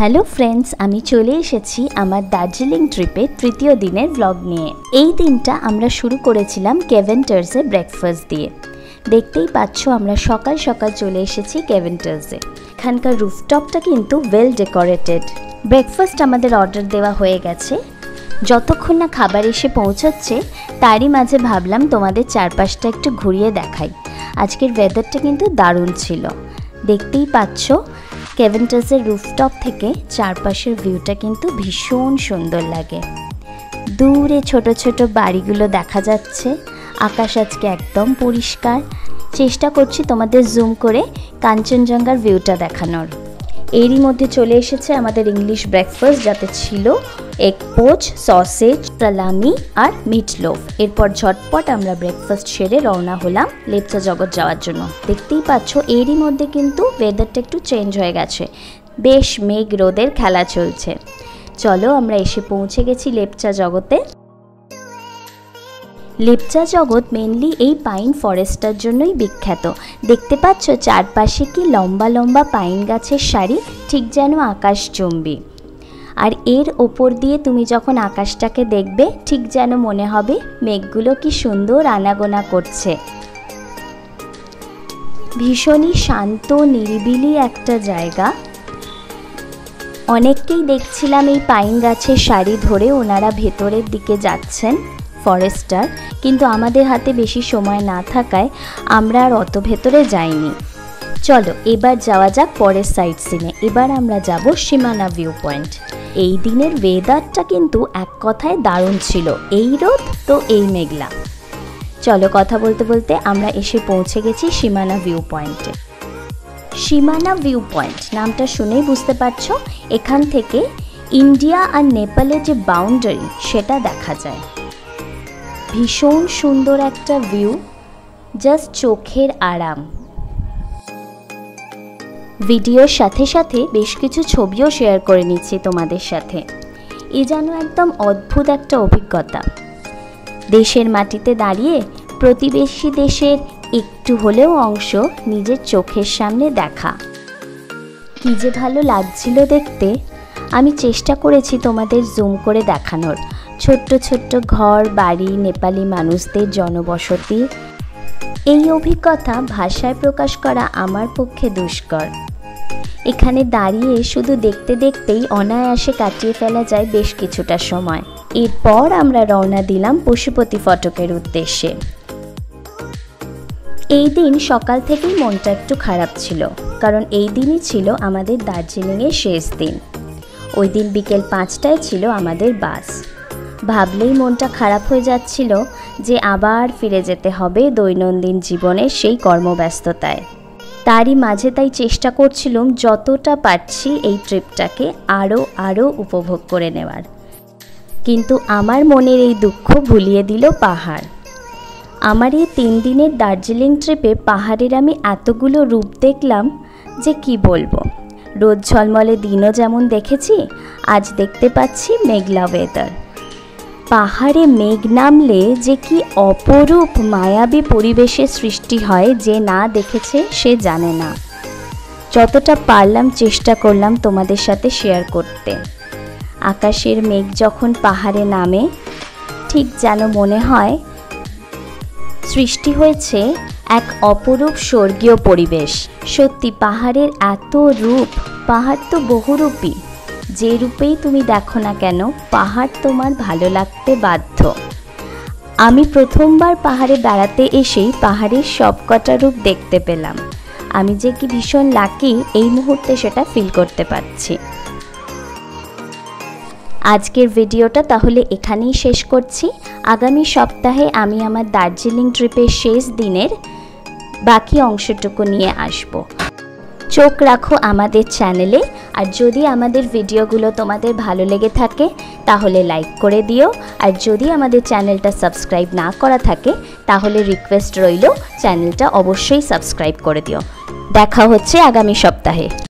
Hello friends, আমি চলে এসেছি আমার দার্জিলিং ট্রিপে তৃতীয় দিনের ব্লগ নিয়ে। এই দিনটা আমরা শুরু করেছিলাম কেভেন্টার্সে ব্রেকফাস্ট দিয়ে। দেখতেই পাচ্ছ আমরা সকাল সকাল চলে এসেছি কেভেন্টার্সে। এখানকার রুফটপটা কিন্তু ওয়েল ডেকোরেটেড। ব্রেকফাস্ট আমাদের অর্ডার দেওয়া হয়ে গেছে। যতক্ষণ না খাবার এসে পৌঁছচ্ছে তারই মাঝে ভাবলাম তোমাদের চারপাশটা একটু ঘুরিয়ে দেখাই। আজকের ওয়েদারটা কিন্তু দারুণ ছিল। দেখতেই পাচ্ছ কেভেন্টার্সের রুফটপ থেকে চারপাশের ভিউটা কিন্তু ভীষণ সুন্দর লাগে। দূরে ছোট ছোট বাড়িগুলো দেখা যাচ্ছে। আকাশ আজকে একদম পরিষ্কার। চেষ্টা করছি তোমাদের জুম করে কাঞ্চনজঙ্ঘার ভিউটা দেখানোর। এরই মধ্যে চলে এসেছে আমাদের ইংলিশ ব্রেকফাস্ট, যাতে ছিল এগ পোচ, সসেজ, সালামি আর মিট লোফ। এরপর ঝটপট আমরা ব্রেকফাস্ট সেরে রওনা হলাম লেপচা জগৎ যাওয়ার জন্য। দেখতেই পাচ্ছ এরই মধ্যে কিন্তু ওয়েদারটা একটু চেঞ্জ হয়ে গেছে। বেশ মেঘ রোদের খেলা চলছে। চলো আমরা এসে পৌঁছে গেছি লেপচা জগতে। লেপচা জগৎ মেনলি এই পাইন ফরেস্টটার জন্যই বিখ্যাত। দেখতে পাচ্ছ চারপাশে কি লম্বা লম্বা পাইন গাছের সারি, ঠিক যেন আকাশচুম্বী। আর এর ওপর দিয়ে তুমি যখন আকাশটাকে দেখবে ঠিক যেন মনে হবে মেঘগুলো কি সুন্দর আনাগোনা করছে। ভীষণই শান্ত নিরিবিলি একটা জায়গা। অনেককেই দেখছিলাম এই পাইন গাছের সারি ধরে ওনারা ভেতরের দিকে যাচ্ছেন ফরেস্টার, কিন্তু আমাদের হাতে বেশি সময় না থাকায় আমরা আর অত ভেতরে যাইনি। চলো এবার যাওয়া যাক পরের সাইট সিনে। এবার আমরা যাব সীমানা ভিউ পয়েন্ট। এই দিনের ওয়েদারটা কিন্তু এক কথায় দারুণ ছিল। এই রোদ তো এই মেঘলা। চলো কথা বলতে বলতে আমরা এসে পৌঁছে গেছি সীমানা ভিউ পয়েন্টে। সীমানা ভিউ পয়েন্ট নামটা শুনেই বুঝতে পারছো এখান থেকে ইন্ডিয়া আর নেপালের যে বাউন্ডারি সেটা দেখা যায়। ভীষণ সুন্দর একটা ভিউ, জাস্ট চোখের আরাম। ভিডিওর সাথে সাথে বেশ কিছু ছবিও শেয়ার করে নিচ্ছি তোমাদের সাথে। এ যেন একদম অদ্ভুত একটা অভিজ্ঞতা। দেশের মাটিতে দাঁড়িয়ে প্রতিবেশী দেশের একটু হলেও অংশ নিজের চোখের সামনে দেখা, কি যে ভালো লাগছিল দেখতে। আমি চেষ্টা করেছি তোমাদের জুম করে দেখানোর। ছোট্ট ছোট্ট ঘর বাড়ি, নেপালি মানুষদের জনবসতি। এই অভিজ্ঞতা ভাষায় প্রকাশ করা আমার পক্ষে দুষ্কর। এখানে দাঁড়িয়ে শুধু দেখতে দেখতেই অনায়াসে কাটিয়ে ফেলা যায় বেশ কিছুটা সময়। এরপর আমরা রওনা দিলাম পশুপতি ফটকের উদ্দেশ্যে। এই দিন সকাল থেকেই মনটা একটু খারাপ ছিল, কারণ এই দিনই ছিল আমাদের দার্জিলিংয়ের শেষ দিন। ওই দিন বিকেল 5টায় ছিল আমাদের বাস। ভাবলেই মনটা খারাপ হয়ে যাচ্ছিল যে আবার ফিরে যেতে হবে দৈনন্দিন জীবনের সেই কর্মব্যস্ততায়। তারই মাঝে তাই চেষ্টা করছিলাম যতটা পারছি এই ট্রিপটাকে আরও উপভোগ করে নেওয়ার। কিন্তু আমার মনের এই দুঃখ ভুলিয়ে দিল পাহাড়। আমার এই 3 দিনের দার্জিলিং ট্রিপে পাহাড়ের আমি এতগুলো রূপ দেখলাম যে কি বলবো। রোদ ঝলমলে দিনও যেমন দেখেছি, আজ দেখতে পাচ্ছি মেঘলা ওয়েদার। পাহাড়ে মেঘ নামলে যে কি অপরূপ মায়াবী পরিবেশের সৃষ্টি হয়, যে না দেখেছে সে জানে না। যতটা পারলাম চেষ্টা করলাম তোমাদের সাথে শেয়ার করতে। আকাশের মেঘ যখন পাহাড়ে নামে ঠিক যেন মনে হয় সৃষ্টি হয়েছে এক অপরূপ স্বর্গীয় পরিবেশ। সত্যি পাহাড়ের এত রূপ। পাহাড় তো বহুরূপী। যে রূপেই তুমি দেখো না কেন পাহাড় তোমার ভালো লাগতে বাধ্য। আমি প্রথমবার পাহাড়ে বেড়াতে এসেই পাহাড়ের সবকটা রূপ দেখতে পেলাম। আমি যে কি ভীষণ লাকি এই মুহূর্তে সেটা ফিল করতে পারছি। আজকের ভিডিওটা তাহলে এখানেই শেষ করছি। আগামী সপ্তাহে আমি আমার দার্জিলিং ট্রিপের শেষ দিনের বাকি অংশটুকু নিয়ে আসব। চোখ রাখো আমাদের চ্যানেলে। আর যদি আমাদের ভিডিওগুলো তোমাদের ভালো লেগে থাকে তাহলে লাইক করে দিও। আর যদি আমাদের চ্যানেলটা সাবস্ক্রাইব না করা থাকে তাহলে রিকোয়েস্ট রইল চ্যানেলটা অবশ্যই সাবস্ক্রাইব করে দিও। দেখা হচ্ছে আগামী সপ্তাহে।